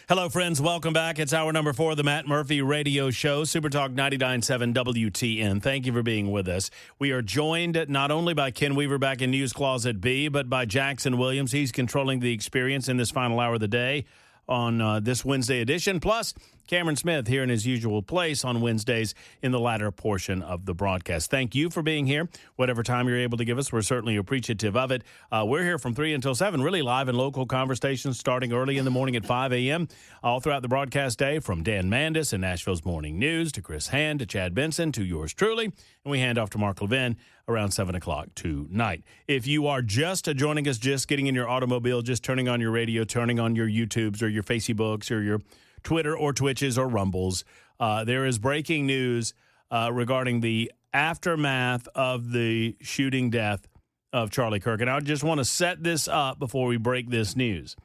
Hello, friends. Welcome back. It's hour number 4 of the Matt Murphy Radio Show, Super Talk 99.7 WTN. Thank you for being with us. We are joined not only by Ken Weaver back in News Closet B, but by Jackson Williams. He's controlling the experience in this final hour of the day on this Wednesday edition. Plus, Cameron Smith here in his usual place on Wednesdays in the latter portion of the broadcast. Thank you for being here. Whatever time you're able to give us, we're certainly appreciative of it. We're here from 3 until 7, really live and local conversations starting early in the morning at 5 a.m. all throughout the broadcast day, from Dan Mandis in Nashville's Morning News to Chris Hand to Chad Benson to yours truly. And we hand off to Mark Levin around 7 o'clock tonight. If you are just joining us, just getting in your automobile, just turning on your radio, turning on your YouTubes or your Facebooks or your Twitter or Twitches or Rumbles, there is breaking news regarding the aftermath of the shooting death of Charlie Kirk. And I just want to set this up before we break this news.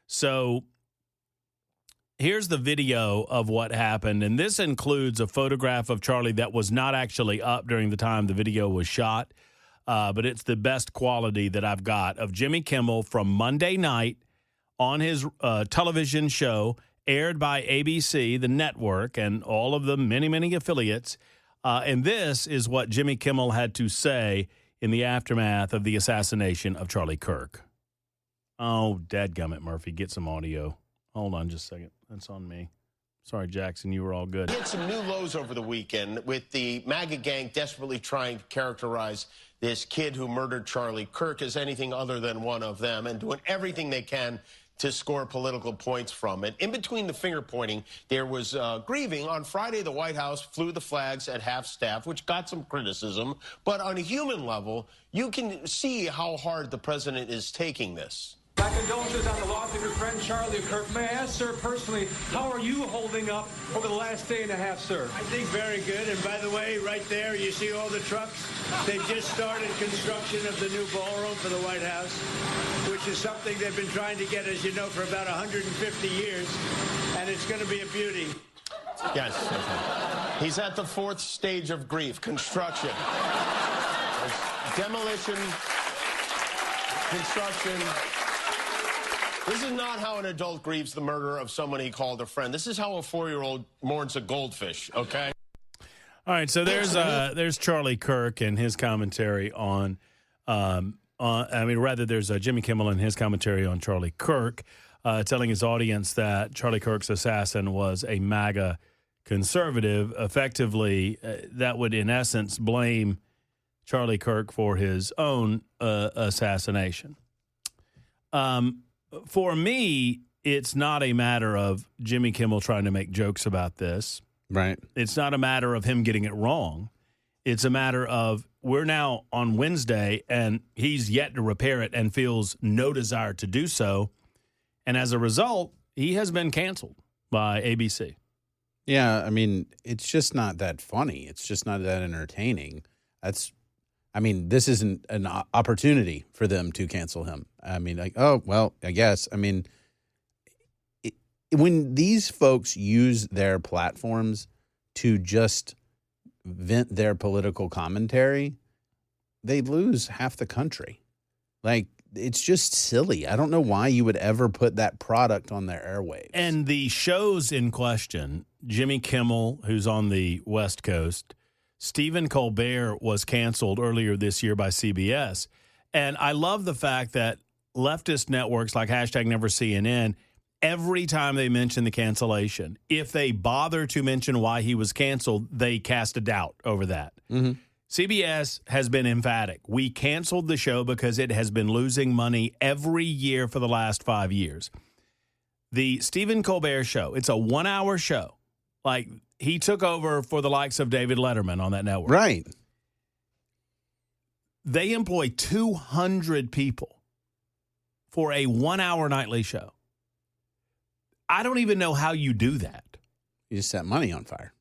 So here's the video of what happened, and this includes a photograph of Charlie that was not actually up during the time the video was shot, but it's the best quality that I've got of Jimmy Kimmel from Monday night on his television show, aired by ABC, the network, and all of the many, many affiliates. And this is what Jimmy Kimmel had to say in the aftermath of the assassination of Charlie Kirk. Oh, dadgummit, Murphy, get some audio. Hold on just a second. That's on me. Sorry, Jackson, you were all good. We had some new lows over the weekend with the MAGA gang desperately trying to characterize this kid who murdered Charlie Kirk as anything other than one of them and doing everything they can to score political points from it. In between the finger pointing, there was grieving. On Friday, the White House flew the flags at half-staff, which got some criticism. But on a human level, you can see how hard the president is taking this. My condolences on the loss of your friend Charlie Kirk. May I ask, sir, personally, how are you holding up over the last day and a half, sir? I think very good. And by the way, right there, you see all the trucks? They just started construction of the new ballroom for the White House, which is something they've been trying to get, as you know, for about 150 years. And it's going to be a beauty. Yes. He's at the 4th stage of grief, construction. Demolition, construction. This is not how an adult grieves the murder of someone he called a friend. This is how a 4-year-old mourns a goldfish, okay? All right, so there's Charlie Kirk and his commentary on there's Jimmy Kimmel and his commentary on Charlie Kirk, telling his audience that Charlie Kirk's assassin was a MAGA conservative. Effectively, that would, in essence, blame Charlie Kirk for his own assassination. For me, it's not a matter of Jimmy Kimmel trying to make jokes about this. Right. It's not a matter of him getting it wrong. It's a matter of we're now on Wednesday, and he's yet to repair it and feels no desire to do so. And as a result, he has been canceled by ABC. Yeah, I mean, it's just not that funny. It's just not that entertaining. This isn't an opportunity for them to cancel him. I mean, like, oh, well, I guess. I mean, when these folks use their platforms to just vent their political commentary, they lose half the country. Like, it's just silly. I don't know why you would ever put that product on their airwaves. And the shows in question, Jimmy Kimmel, who's on the West Coast, Stephen Colbert was canceled earlier this year by CBS. And I love the fact that leftist networks like #NeverCNN, every time they mention the cancellation, if they bother to mention why he was canceled, they cast a doubt over that. Mm-hmm. CBS has been emphatic. We canceled the show because it has been losing money every year for the last 5 years. The Stephen Colbert Show, it's a 1-hour show. Like, he took over for the likes of David Letterman on that network. Right. They employ 200 people for a 1-hour nightly show. I don't even know how you do that. You just set money on fire.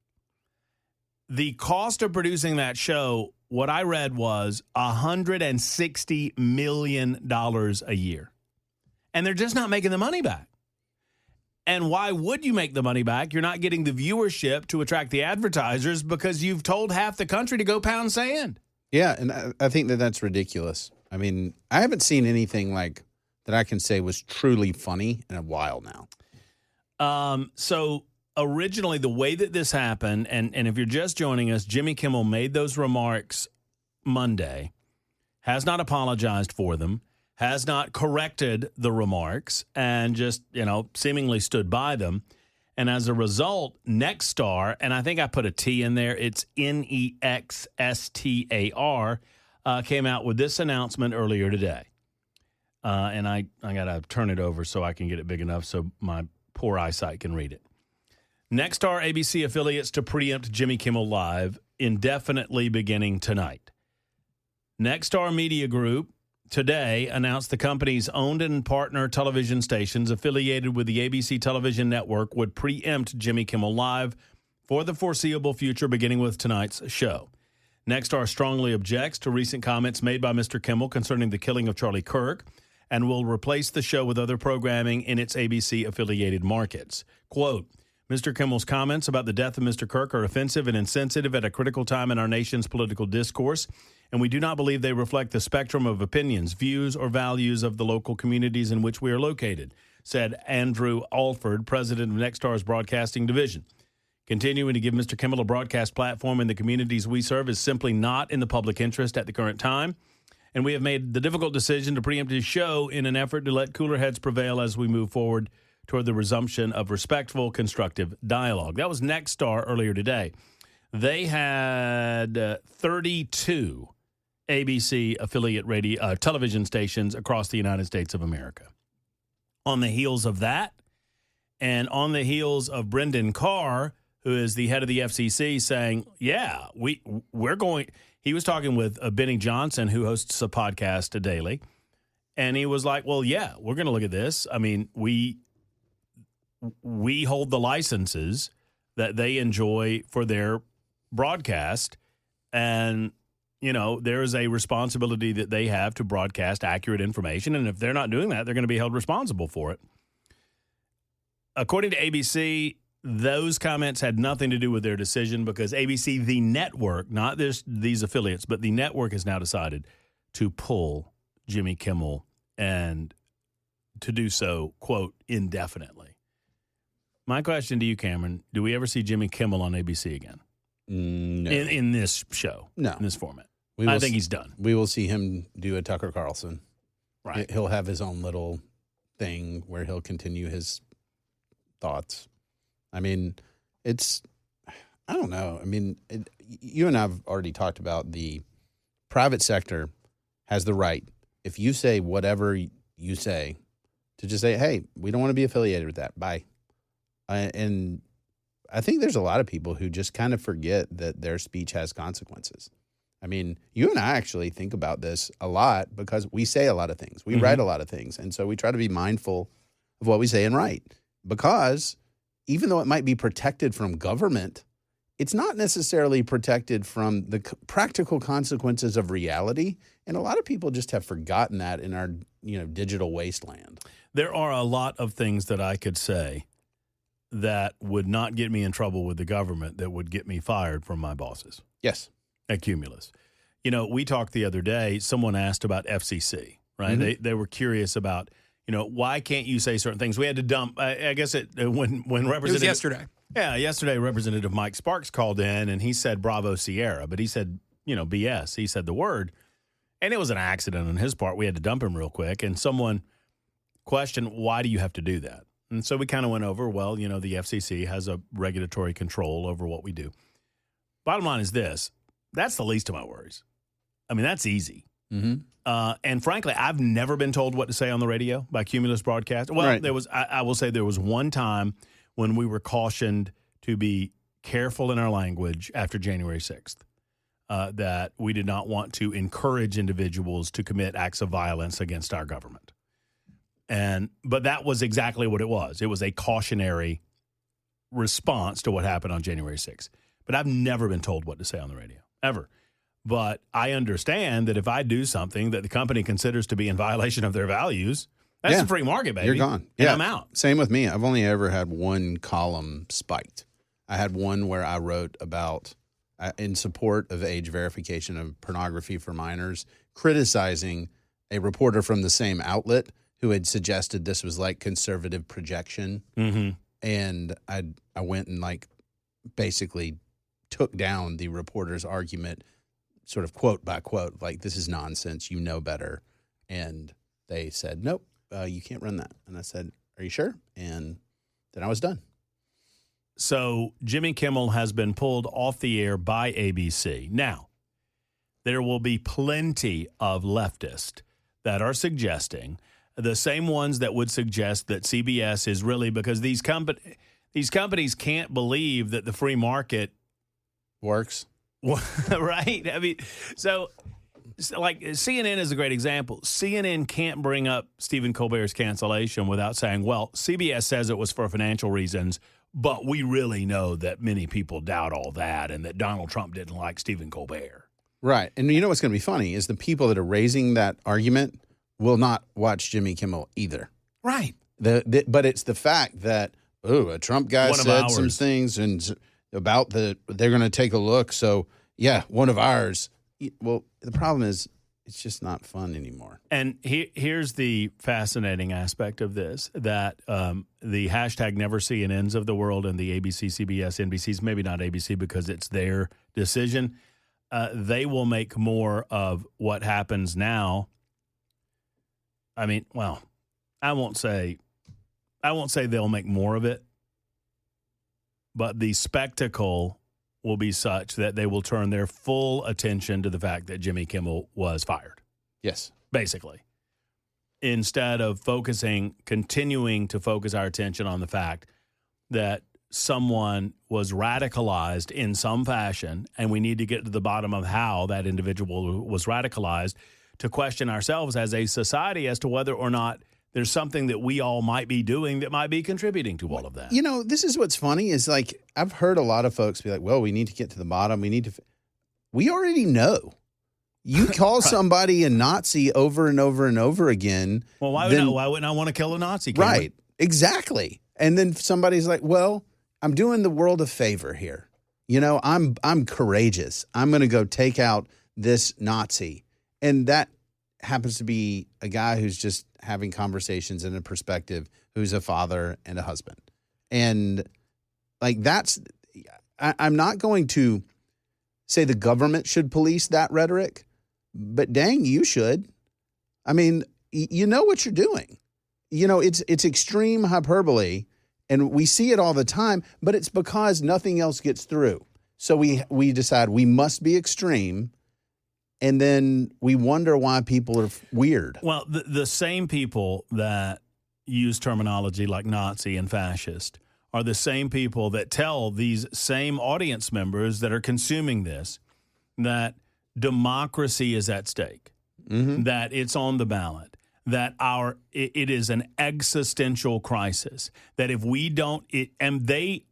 The cost of producing that show, what I read was $160 million a year. And they're just not making the money back. And why would you make the money back? You're not getting the viewership to attract the advertisers because you've told half the country to go pound sand. Yeah, and I think that that's ridiculous. I mean, I haven't seen anything like that I can say was truly funny in a while now. So originally, the way that this happened, and if you're just joining us, Jimmy Kimmel made those remarks Monday, has not apologized for them, has not corrected the remarks, and just, seemingly stood by them. And as a result, Nexstar, and I think I put a T in there, it's Nexstar, came out with this announcement earlier today. And I got to turn it over so I can get it big enough so my poor eyesight can read it. Nexstar ABC affiliates to preempt Jimmy Kimmel Live indefinitely beginning tonight. Nexstar Media Group today announced the company's owned and partner television stations affiliated with the ABC television network would preempt Jimmy Kimmel Live for the foreseeable future, beginning with tonight's show. Nexstar strongly objects to recent comments made by Mr. Kimmel concerning the killing of Charlie Kirk and will replace the show with other programming in its ABC-affiliated markets. Quote, Mr. Kimmel's comments about the death of Mr. Kirk are offensive and insensitive at a critical time in our nation's political discourse, and we do not believe they reflect the spectrum of opinions, views, or values of the local communities in which we are located, said Andrew Alford, president of Nexstar's broadcasting division. Continuing to give Mr. Kimmel a broadcast platform in the communities we serve is simply not in the public interest at the current time, and we have made the difficult decision to preempt his show in an effort to let cooler heads prevail as we move forward toward the resumption of respectful, constructive dialogue. That was Nexstar earlier today. They had 32 ABC affiliate radio television stations across the United States of America. On the heels of that, and on the heels of Brendan Carr, who is the head of the FCC, saying, yeah, we're going. He was talking with Benny Johnson, who hosts a podcast daily, and he was like, well, yeah, we're going to look at this. I mean, we hold the licenses that they enjoy for their broadcast, and there is a responsibility that they have to broadcast accurate information, and if they're not doing that, they're going to be held responsible for it. According to ABC, those comments had nothing to do with their decision because ABC, the network, not these affiliates, but the network has now decided to pull Jimmy Kimmel and to do so, quote, indefinitely. My question to you, Cameron, do we ever see Jimmy Kimmel on ABC again? No. In this show? No. In this format? I think he's done. We will see him do a Tucker Carlson. Right. He'll have his own little thing where he'll continue his thoughts. I mean, I don't know. I mean, you and I have already talked about the private sector has the right, if you say whatever you say, to just say, hey, we don't want to be affiliated with that. Bye. And I think there's a lot of people who just kind of forget that their speech has consequences. I mean, you and I actually think about this a lot because we say a lot of things. We write a lot of things. And so we try to be mindful of what we say and write because even though it might be protected from government, it's not necessarily protected from the practical consequences of reality. And a lot of people just have forgotten that in our digital wasteland. There are a lot of things that I could say that would not get me in trouble with the government, that would get me fired from my bosses. Yes. At Cumulus. We talked the other day, someone asked about FCC, right? Mm-hmm. They were curious about, why can't you say certain things? We had to dump, I guess when Representative. It was yesterday. Yeah, yesterday Representative Mike Sparks called in and he said, Bravo Sierra, but he said, BS. He said the word, and it was an accident on his part. We had to dump him real quick, and someone questioned, why do you have to do that? And so we kind of went over, well, the FCC has a regulatory control over what we do. Bottom line is this. That's the least of my worries. I mean, that's easy. Mm-hmm. And frankly, I've never been told what to say on the radio by Cumulus Broadcast. Well, right. I will say there was one time when we were cautioned to be careful in our language after January 6th, that we did not want to encourage individuals to commit acts of violence against our government. But that was exactly what it was. It was a cautionary response to what happened on January 6th. But I've never been told what to say on the radio, ever. But I understand that if I do something that the company considers to be in violation of their values, that's a free market, baby. You're gone. And I'm out. Same with me. I've only ever had one column spiked. I had one where I wrote about, in support of age verification of pornography for minors, criticizing a reporter from the same outlet who had suggested this was like conservative projection. Mm-hmm. And I went and like basically took down the reporter's argument, sort of quote by quote, like, this is nonsense, you know better. And they said, nope, you can't run that. And I said, are you sure? And then I was done. So Jimmy Kimmel has been pulled off the air by ABC. Now, there will be plenty of leftists that are suggesting, the same ones that would suggest that CBS is really, because these companies can't believe that the free market works. Right? I mean, so like CNN is a great example. CNN can't bring up Stephen Colbert's cancellation without saying, well, CBS says it was for financial reasons, but we really know that many people doubt all that and that Donald Trump didn't like Stephen Colbert. Right. And you know what's going to be funny is the people that are raising that argument will not watch Jimmy Kimmel either. Right. But it's the fact that, a Trump guy said some things and about they're going to take a look. So, yeah, one of ours. Well, the problem is it's just not fun anymore. And here's the fascinating aspect of this, that the hashtag never CNNs of the world and the ABC, CBS, NBCs, maybe not ABC because it's their decision, they will make more of what happens now. I mean, well, I won't say they'll make more of it, but the spectacle will be such that they will turn their full attention to the fact that Jimmy Kimmel was fired. Yes. Basically. Instead of continuing to focus our attention on the fact that someone was radicalized in some fashion, and we need to get to the bottom of how that individual was radicalized, to question ourselves as a society as to whether or not there's something that we all might be doing that might be contributing to all of that. You know, this is what's funny is, like, I've heard a lot of folks be like, well, we need to get to the bottom. We already know. You call somebody a Nazi over and over and over again. Well, why wouldn't I want to kill a Nazi? Right. Exactly. And then somebody's like, well, I'm doing the world a favor here. You know, I'm courageous. I'm going to go take out this Nazi. And that happens to be a guy who's just having conversations in a perspective, who's a father and a husband. And like I'm not going to say the government should police that rhetoric, but dang, you should. I mean, you know what you're doing. You know, it's extreme hyperbole, and we see it all the time, but it's because nothing else gets through. So we decide we must be extreme. And then we wonder why people are weird. Well, the same people that use terminology like Nazi and fascist are the same people that tell these same audience members that are consuming this that democracy is at stake, that it's on the ballot, that it is an existential crisis, that if we don't, and they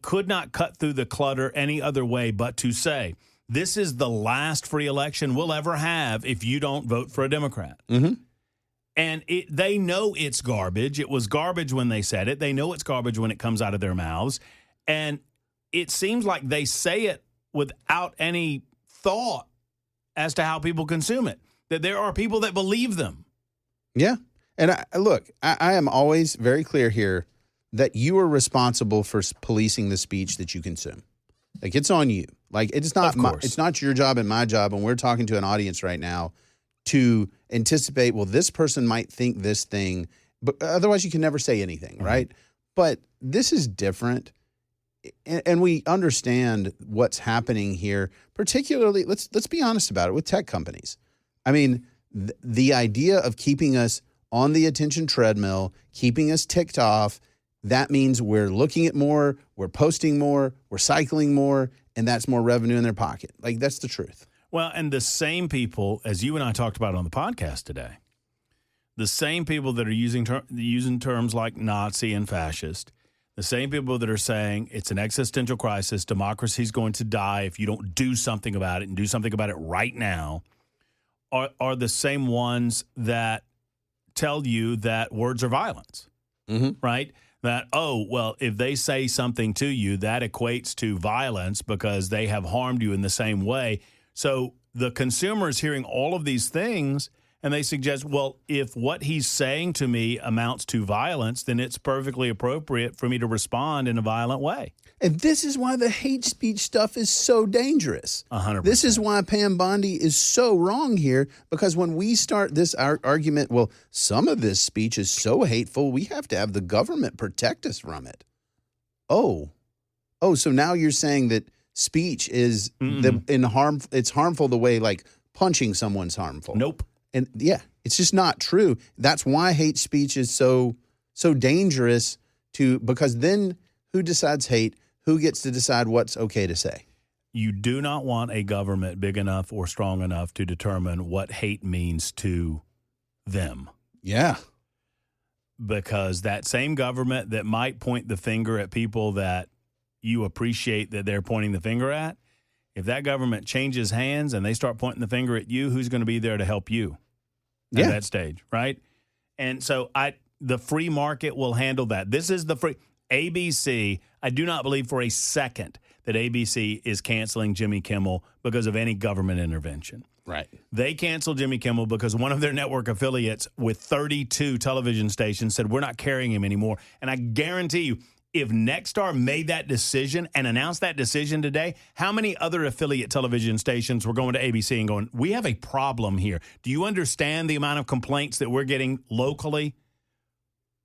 could not cut through the clutter any other way but to say, this is the last free election we'll ever have if you don't vote for a Democrat. Mm-hmm. And they know it's garbage. It was garbage when they said it. They know it's garbage when it comes out of their mouths. And it seems like they say it without any thought as to how people consume it, that there are people that believe them. Yeah. And I am always very clear here that you are responsible for policing the speech that you consume. Like, it's on you. Like, it's not it's not your job and my job, and we're talking to an audience right now, to anticipate, well, this person might think this thing, but otherwise you can never say anything, right? But this is different, and we understand what's happening here, particularly, let's be honest about it, with tech companies. I mean, the idea of keeping us on the attention treadmill, keeping us ticked off, that means we're looking at more, we're posting more, we're cycling more, and that's more revenue in their pocket. Like, that's the truth. Well, and the same people, as you and I talked about on the podcast today, the same people that are using terms like Nazi and fascist, the same people that are saying it's an existential crisis, democracy's going to die if you don't do something about it and do something about it right now, are the same ones that tell you that words are violence, right? That, if they say something to you, that equates to violence because they have harmed you in the same way. So the consumer is hearing all of these things and they suggest, well, if what he's saying to me amounts to violence, then it's perfectly appropriate for me to respond in a violent way. And this is why the hate speech stuff is so dangerous. 100%. This is why Pam Bondi is so wrong here, because when we start this argument, well, some of this speech is so hateful, we have to have the government protect us from it. Oh, so now you're saying that speech is it's harmful the way like punching someone's harmful. Nope. And yeah, it's just not true. That's why hate speech is so dangerous because then who decides hate? Who gets to decide what's okay to say? You do not want a government big enough or strong enough to determine what hate means to them. Yeah. Because that same government that might point the finger at people that you appreciate that they're pointing the finger at, if that government changes hands and they start pointing the finger at you, who's going to be there to help you at that stage, right? And so the free market will handle that. This is the free ABC. I do not believe for a second that ABC is canceling Jimmy Kimmel because of any government intervention. Right. They canceled Jimmy Kimmel because one of their network affiliates with 32 television stations said, we're not carrying him anymore. And I guarantee you, if Nexstar made that decision and announced that decision today, how many other affiliate television stations were going to ABC and going, we have a problem here? Do you understand the amount of complaints that we're getting locally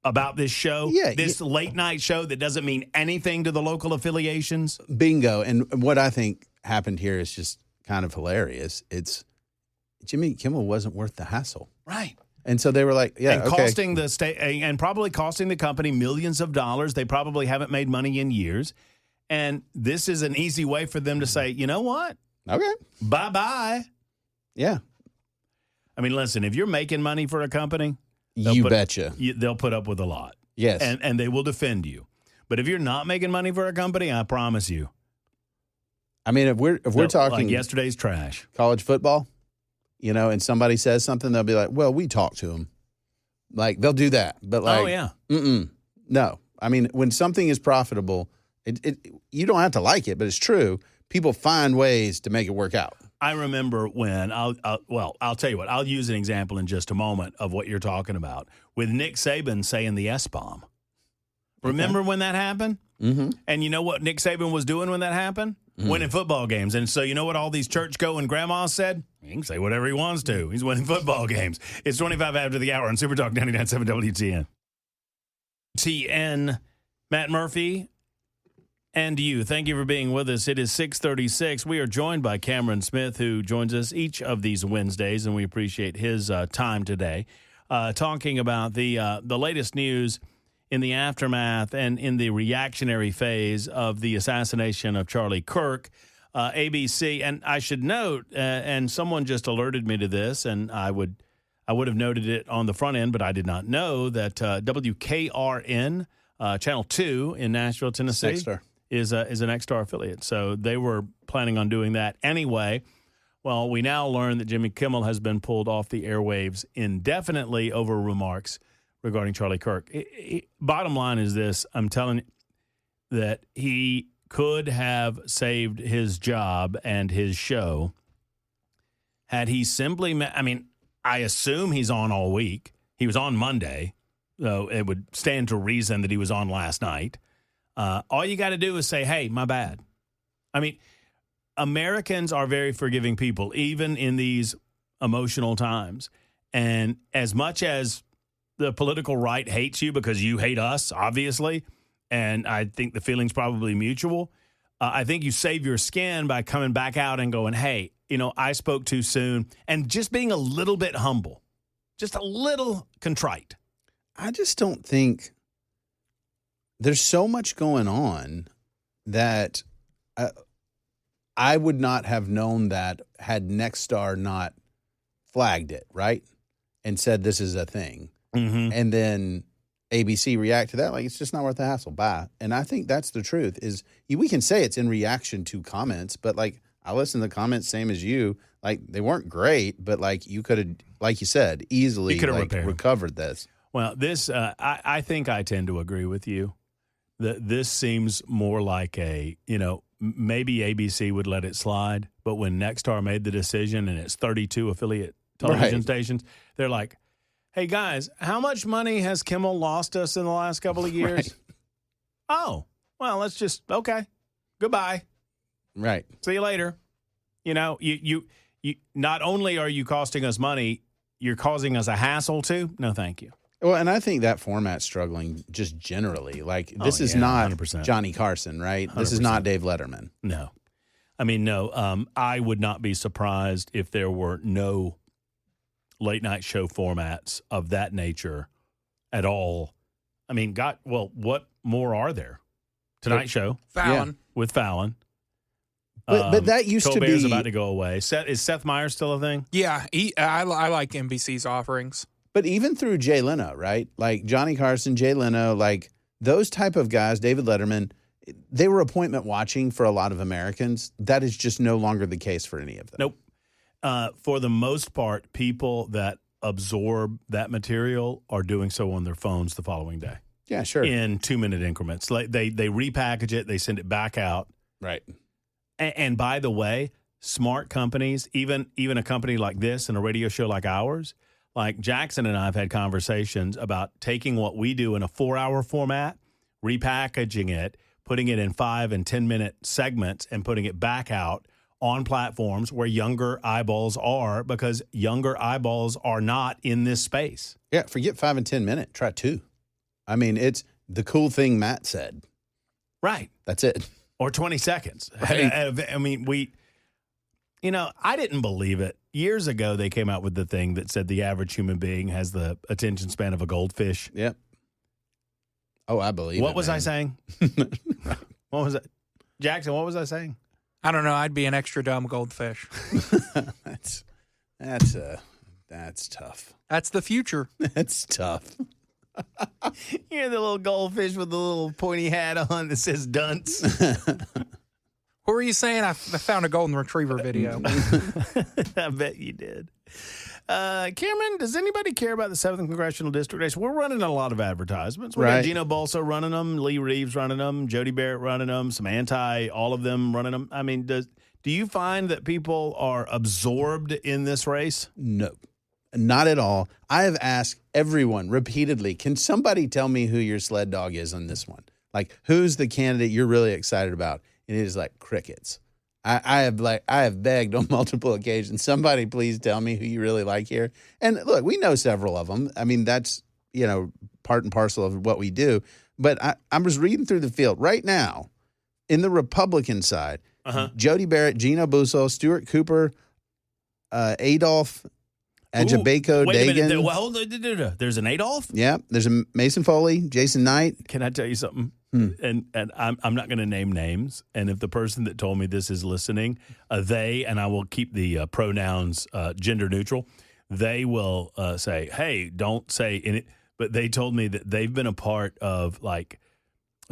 about this show? Yeah, this late night show that doesn't mean anything to the local affiliations? Bingo. And what I think happened here is just kind of hilarious. It's Jimmy Kimmel wasn't worth the hassle. Right. And so they were like, yeah, and costing the state and probably costing the company millions of dollars. They probably haven't made money in years. And this is an easy way for them to say, you know what? Okay. Bye-bye. Yeah. I mean, listen, if you're making money for a company, you betcha. They'll put up with a lot. Yes. And they will defend you. But if you're not making money for a company, I promise you. I mean, if we're talking like yesterday's trash. College football, and somebody says something, they'll be like, well, we talked to them. Like, they'll do that. But like, oh, yeah. No. I mean, when something is profitable, you don't have to like it, but it's true. People find ways to make it work out. I remember when I'll tell you what, I'll use an example in just a moment of what you're talking about with Nick Saban saying the S-bomb. Remember when that happened? Mm-hmm. And you know what Nick Saban was doing when that happened? Winning football games. And so you know what all these church-going grandmas said? He can say whatever he wants to. He's winning football games. It's 25 after the hour on Super Talk 99.7 WTN. TN, Matt Murphy, and you. Thank you for being with us. It is 6:36. We are joined by Cameron Smith, who joins us each of these Wednesdays, and we appreciate his time today, talking about the latest news in the aftermath and in the reactionary phase of the assassination of Charlie Kirk. ABC, and I should note, and someone just alerted me to this, and I would have noted it on the front end, but I did not know that WKRN, Channel 2 in Nashville, Tennessee, is an Nexstar affiliate. So they were planning on doing that anyway. Well, we now learn that Jimmy Kimmel has been pulled off the airwaves indefinitely over remarks regarding Charlie Kirk. Bottom line is this. I'm telling you that he could have saved his job and his show had he simply I assume he's on all week. He was on Monday, so it would stand to reason that he was on last night. All you got to do is say, hey, my bad. I mean, Americans are very forgiving people, even in these emotional times. And as much as the political right hates you because you hate us, obviously, and I think the feeling's probably mutual, I think you save your skin by coming back out and going, hey, I spoke too soon, and just being a little bit humble, just a little contrite. I just don't think there's so much going on that I would not have known that had Nexstar not flagged it, right, and said this is a thing. Mm-hmm. And then ABC react to that like it's just not worth the hassle. Bye. And I think that's the truth. Is we can say it's in reaction to comments, but like I listened to the comments same as you. Like they weren't great, but like you could have, like you said, easily recovered this. Well, this I think I tend to agree with you. This seems more like maybe ABC would let it slide, but when Nexstar made the decision and it's 32 affiliate television stations, They're like, hey, guys, how much money has Kimmel lost us in the last couple of years? Right. Oh, well, let's just, okay, goodbye. Right. See you later. You know, you not only are you costing us money, you're causing us a hassle too. No, thank you. Well, and I think that format's struggling just generally. Like, this is not 100%. Johnny Carson, right? This is not Dave Letterman. No. I mean, no. I would not be surprised if there were no late night show formats of that nature at all. I mean, what more are there? Tonight Show. Fallon. With Fallon. But that used to Colbert's be about to go away. Is Seth Meyers still a thing? Yeah, I like NBC's offerings. But even through Jay Leno, right? Like Johnny Carson, Jay Leno, like those type of guys, David Letterman, they were appointment watching for a lot of Americans. That is just no longer the case for any of them. Nope. For the most part, people that absorb that material are doing so on their phones the following day. Yeah, sure. In 2-minute increments. Like they repackage it, they send it back out. Right. And by the way, smart companies, even a company like this and a radio show like ours, like Jackson and I have had conversations about taking what we do in a 4-hour format, repackaging it, putting it in 5 and 10-minute segments, and putting it back out on platforms where younger eyeballs are, because younger eyeballs are not in this space. Yeah, forget 5 and 10 minute. Try 2. I mean, it's the cool thing Matt said. Right. That's it. Or 20 seconds. Right. I mean, I didn't believe it. Years ago, they came out with the thing that said the average human being has the attention span of a goldfish. Yep. Oh, I believe it. What was man. I saying? What was it? Jackson, what was I saying? I don't know. I'd be an extra dumb goldfish. That's tough. That's the future. That's tough. You're the little goldfish with the little pointy hat on that says dunce. What were you saying? I found a golden retriever video. I bet you did. Cameron, does anybody care about the 7th Congressional District race? We're running a lot of advertisements. We got Right. Gino Balso running them, Lee Reeves running them, Jody Barrett running them, some all of them running them. I mean, do you find that people are absorbed in this race? No, not at all. I have asked everyone repeatedly, can somebody tell me who your sled dog is on this one? Like, who's the candidate you're really excited about? And it is like crickets. I have begged on multiple occasions, somebody please tell me who you really like here. And look, we know several of them. I mean, that's, part and parcel of what we do. But I was reading through the field right now in the Republican side, Jody Barrett, Gino Busso, Stuart Cooper, Adolph Ajabeko Wait a minute. Dagan. Well, there's an Adolph? Yeah, there's a Mason Foley, Jason Knight. Can I tell you something? And I'm not going to name names. And if the person that told me this is listening, they, and I will keep the pronouns gender neutral, they will say, hey, don't say it. But they told me that they've been a part of like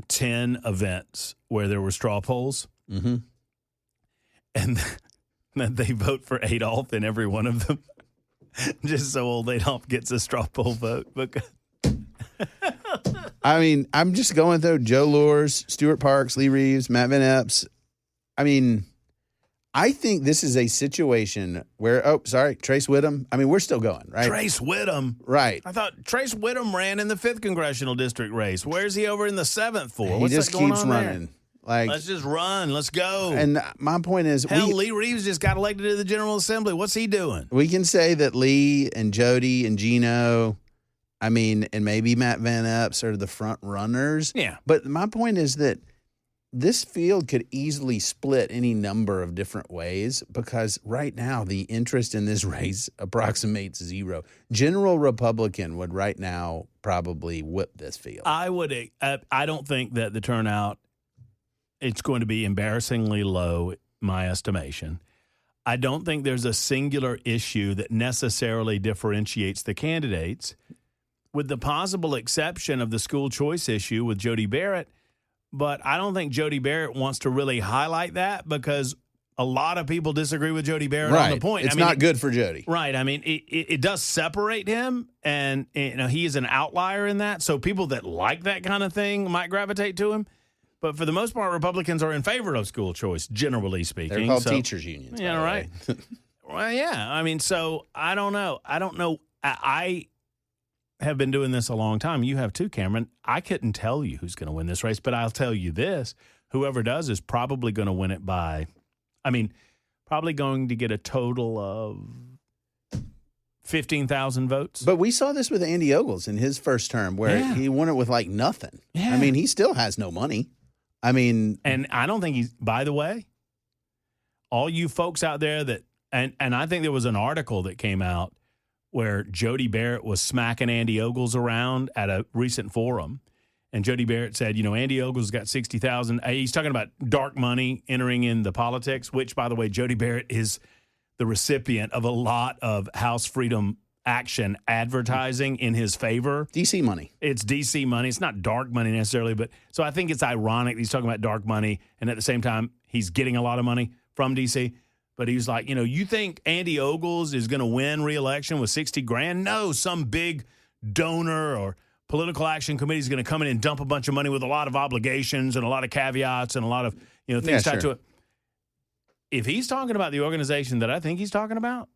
10 events where there were straw polls. Mm-hmm. And that they vote for Adolph in every one of them. Just so old Adolph gets a straw poll vote. I mean, I'm just going through Joe Lures, Stuart Parks, Lee Reeves, Matt Van Epps. I mean, I think this is a situation where, Trace Whittem. I mean, we're still going, right? Trace Whittem. Right. I thought Trace Whittem ran in the 5th Congressional District race. Where's he over in the 7th for? He just keeps running. There? Like, Let's just run. Let's go. And my point is, hell, Lee Reeves just got elected to the General Assembly. What's he doing? We can say that Lee and Jody and Gino, I mean, and maybe Matt Van Epps are the front runners. Yeah. But my point is that this field could easily split any number of different ways because right now the interest in this race approximates 0. General Republican would right now probably whip this field. I don't think that the turnout, it's going to be embarrassingly low, my estimation. I don't think there's a singular issue that necessarily differentiates the candidates, with the possible exception of the school choice issue with Jody Barrett. But I don't think Jody Barrett wants to really highlight that because a lot of people disagree with Jody Barrett on the point. It's not good for Jody. Right. I mean, it does separate him, and he is an outlier in that. So people that like that kind of thing might gravitate to him. But for the most part, Republicans are in favor of school choice, generally speaking. They're called teachers unions. Yeah, right. Well, yeah. I mean, so I don't know. I don't know I have been doing this a long time. You have too, Cameron. I couldn't tell you who's going to win this race, but I'll tell you this. Whoever does is probably going to win it by, probably going to get a total of 15,000 votes. But we saw this with Andy Ogles in his first term where he won it with like nothing. Yeah. I mean, he still has no money. And I don't think he's, by the way, all you folks out there that, and I think there was an article that came out where Jody Barrett was smacking Andy Ogles around at a recent forum. And Jody Barrett said, Andy Ogles got 60,000. He's talking about dark money entering in the politics, which, by the way, Jody Barrett is the recipient of a lot of House Freedom Action advertising in his favor. DC money. It's DC money. It's not dark money necessarily, but so I think it's ironic that he's talking about dark money, and at the same time, he's getting a lot of money from DC. But he was like, you think Andy Ogles is going to win re-election with 60 grand? No, some big donor or political action committee is going to come in and dump a bunch of money with a lot of obligations and a lot of caveats and a lot of things tied to it. If he's talking about the organization that I think he's talking about,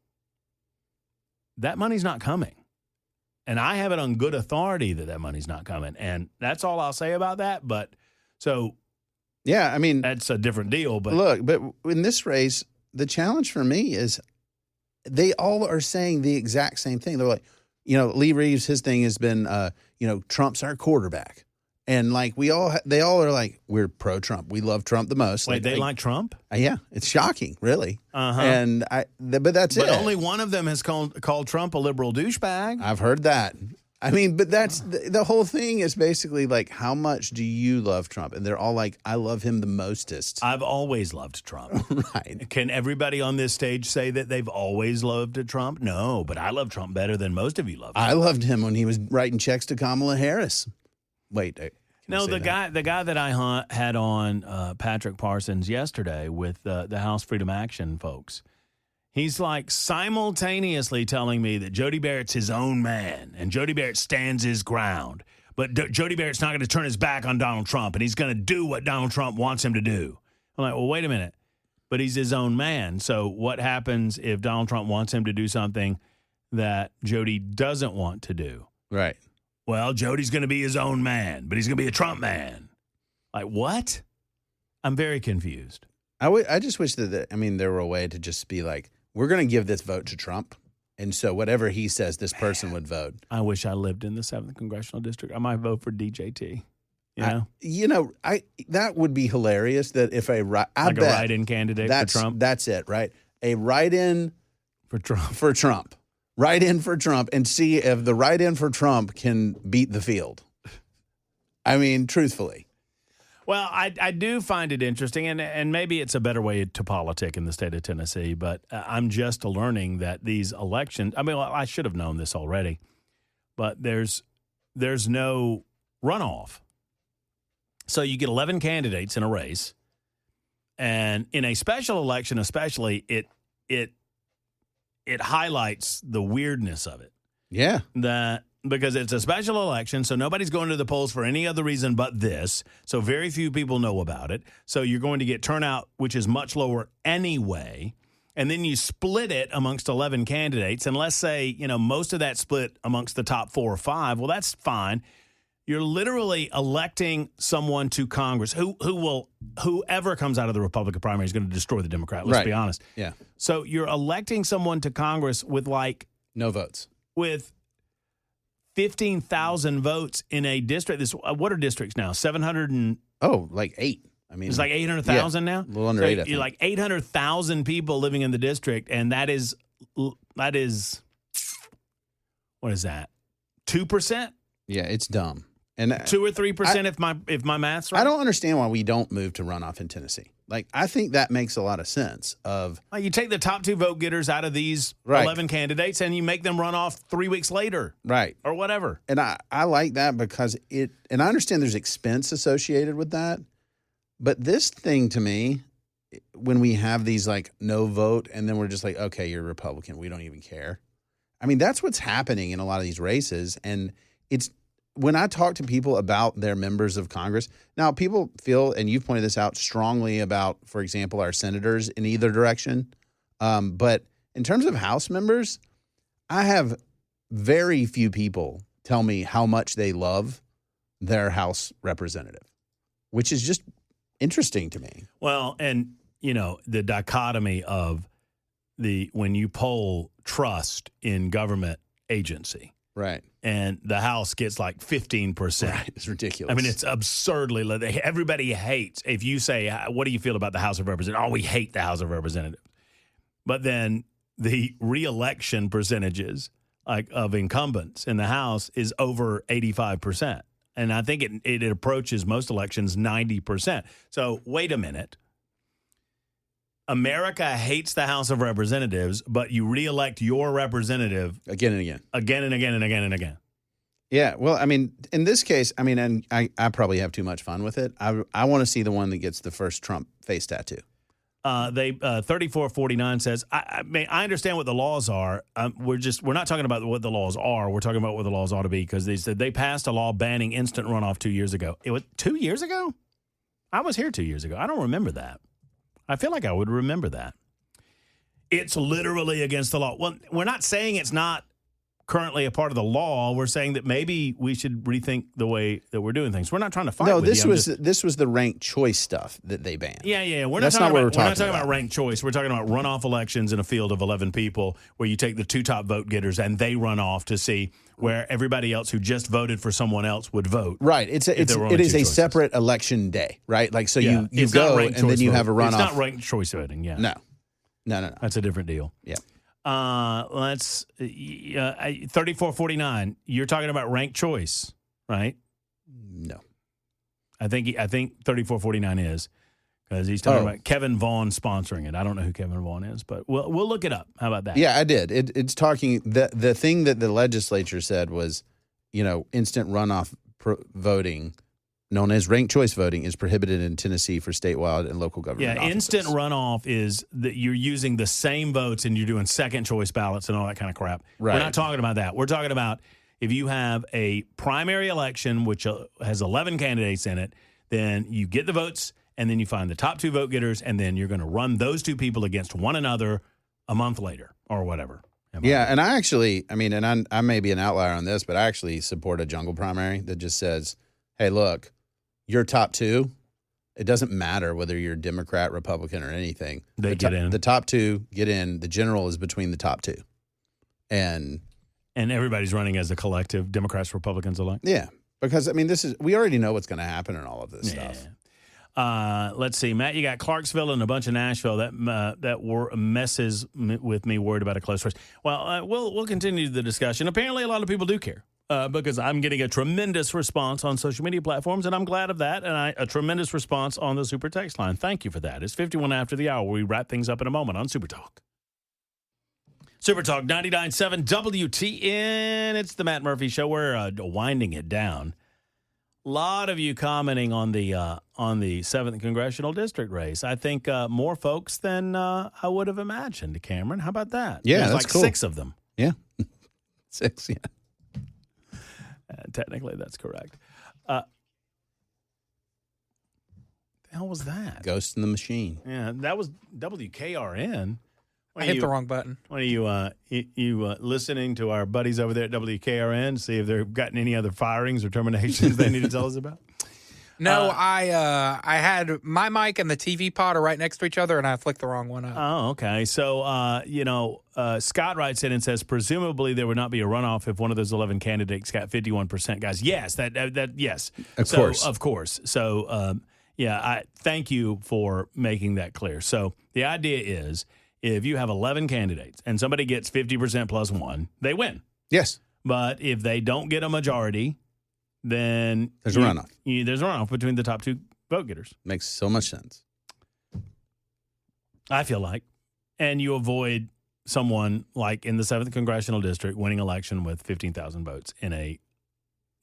that money's not coming. And I have it on good authority that money's not coming. And that's all I'll say about that. But so, yeah, that's a different deal. But look, but in this race, the challenge for me is they all are saying the exact same thing. They're like, Lee Reeves, his thing has been, Trump's our quarterback. And like they all are like, we're pro-Trump. We love Trump the most. Wait, they like Trump? Yeah, it's shocking, really. Uh-huh. And but that's it. But only one of them has called Trump a liberal douchebag. I've heard that. But that's the whole thing is basically like, how much do you love Trump? And they're all like, I love him the mostest. I've always loved Trump. Right. Can everybody on this stage say that they've always loved Trump? No, but I love Trump better than most of you love him. I loved him when he was writing checks to Kamala Harris. Wait. No, the guy that I had on Patrick Parsons yesterday with the House Freedom Action folks, he's like simultaneously telling me that Jody Barrett's his own man and Jody Barrett stands his ground. But Jody Barrett's not going to turn his back on Donald Trump and he's going to do what Donald Trump wants him to do. I'm like, well, wait a minute. But he's his own man. So what happens if Donald Trump wants him to do something that Jody doesn't want to do? Right. Well, Jody's going to be his own man, but he's going to be a Trump man. Like, what? I'm very confused. I just wish that, there were a way to just be like, we're going to give this vote to Trump. And so whatever he says, this person would vote. I wish I lived in the 7th Congressional District. I might vote for DJT. That would be hilarious that if a write-in candidate for Trump. That's it, right? A write-in for Trump. For Trump. Write-in for Trump and see if the write-in for Trump can beat the field. Truthfully. Well, I do find it interesting, and maybe it's a better way to politic in the state of Tennessee, but I'm just learning that these elections, I should have known this already, but there's no runoff. So you get 11 candidates in a race, and in a special election especially, it highlights the weirdness of it. Yeah. Because it's a special election, so nobody's going to the polls for any other reason but this. So very few people know about it. So you're going to get turnout, which is much lower anyway. And then you split it amongst 11 candidates. And let's say, most of that split amongst the top 4 or 5. Well, that's fine. You're literally electing someone to Congress whoever comes out of the Republican primary is going to destroy the Democrat. Let's be honest. Yeah. So you're electing someone to Congress with no votes. With 15,000 votes in a district. What are districts now? 700 and... Oh, like 8. It's like 800,000 now? A little under 8, I think. You're like 800,000 people living in the district, and that is what is that? 2%? Yeah, it's dumb. And 2 or 3% if my math's right? I don't understand why we don't move to runoff in Tennessee. I think that makes a lot of sense. You take the top 2 vote getters out of these 11 candidates and you make them run off 3 weeks later. Right. Or whatever. And I like that because and I understand there's expense associated with that. But this thing to me, when we have these no vote and then we're just like, okay, you're a Republican, we don't even care. That's what's happening in a lot of these races. And it's, when I talk to people about their members of Congress, now people feel, and you've pointed this out strongly about, for example, our senators in either direction. But in terms of House members, I have very few people tell me how much they love their House representative, which is just interesting to me. Well, and, the dichotomy of when you poll trust in government agency. Right. And the House gets like 15%. Right. It's ridiculous. I mean, it's absurdly low. Everybody hates. If you say, what do you feel about the House of Representatives? Oh, we hate the House of Representatives. But then the reelection percentages of incumbents in the House is over 85%. And I think it approaches most elections 90%. So wait a minute. America hates the House of Representatives, but you reelect your representative again and again. Again and again and again and again. Yeah, well, I mean, in this case, I mean, and I probably have too much fun with it. I want to see the one that gets the first Trump face tattoo. 3449 says, I understand what the laws are. We're not talking about what the laws are. We're talking about what the laws ought to be, because they said they passed a law banning instant runoff 2 years ago. It was 2 years ago? I was here 2 years ago. I don't remember that. I feel like I would remember that. It's literally against the law. Well, we're not saying it's not currently a part of the law. We're saying that maybe we should rethink the way that we're doing things. We're not trying to fight. No, with this you. this was the ranked choice stuff that they banned. Yeah. We're not talking about ranked choice. We're talking about runoff elections in a field of 11 people, where you take the two top vote getters and they run off to see where everybody else who just voted for someone else would vote. Right. It is a separate election day, right? Like, so you go and then you have a runoff. It's not ranked choice voting. Yeah. No. That's a different deal. Yeah. Let's 3449. You're talking about ranked choice, right? No. I think 3449 is, because he's talking about Kevin Vaughn sponsoring it. I don't know who Kevin Vaughn is, but we'll look it up. How about that? Yeah, I did. It's talking the thing that the legislature said was, instant runoff voting, known as ranked choice voting, is prohibited in Tennessee for statewide and local government offices. Instant runoff is that you're using the same votes and you're doing second choice ballots and all that kind of crap. Right. We're not talking about that. We're talking about if you have a primary election which has 11 candidates in it, then you get the votes and then you find the top two vote getters, and then you're going to run those two people against one another a month later or whatever. Yeah, and I may be an outlier on this, but I actually support a jungle primary that just says, hey, look, your top two, it doesn't matter whether you're Democrat, Republican, or anything. They get in. The top two get in. The general is between the top two. And everybody's running as a collective, Democrats, Republicans alike. Yeah, because, we already know what's going to happen in all of this stuff. Let's see, Matt, you got Clarksville and a bunch of Nashville. That messes with me, worried about a close race. Well, we'll continue the discussion. Apparently, a lot of people do care. Because I'm getting a tremendous response on social media platforms, and I'm glad of that, and a tremendous response on the Super Text line. Thank you for that. It's 51 after the hour. We wrap things up in a moment on Super Talk. Super Talk 99.7 WTN. It's the Matt Murphy Show. We're winding it down. A lot of you commenting on the 7th Congressional District race. I think more folks than I would have imagined, Cameron. How about that? Yeah, There's that's like cool. 6 of them. Yeah. 6, yeah. Technically, that's correct. The hell was that? Ghost in the Machine. Yeah, that was WKRN. I hit the wrong button. What are you listening to our buddies over there at WKRN, see if they've gotten any other firings or terminations they need to tell us about? No, I had my mic and the TV pod are right next to each other, and I flicked the wrong one up. Oh, okay. So, Scott writes in and says, presumably there would not be a runoff if one of those 11 candidates got 51%. Guys, yes, yes. Of course. So, I thank you for making that clear. So the idea is, if you have 11 candidates and somebody gets 50% plus one, they win. Yes. But if they don't get a majority, then there's a runoff. There's a runoff between the top two vote getters. Makes so much sense. I feel like. And you avoid someone like in the 7th Congressional District winning election with 15,000 votes in a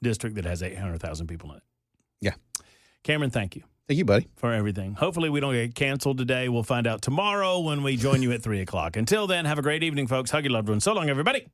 district that has 800,000 people in it. Yeah. Cameron, thank you. Thank you, buddy. For everything. Hopefully we don't get canceled today. We'll find out tomorrow when we join you at 3 o'clock. Until then, have a great evening, folks. Hug your loved ones. So long, everybody.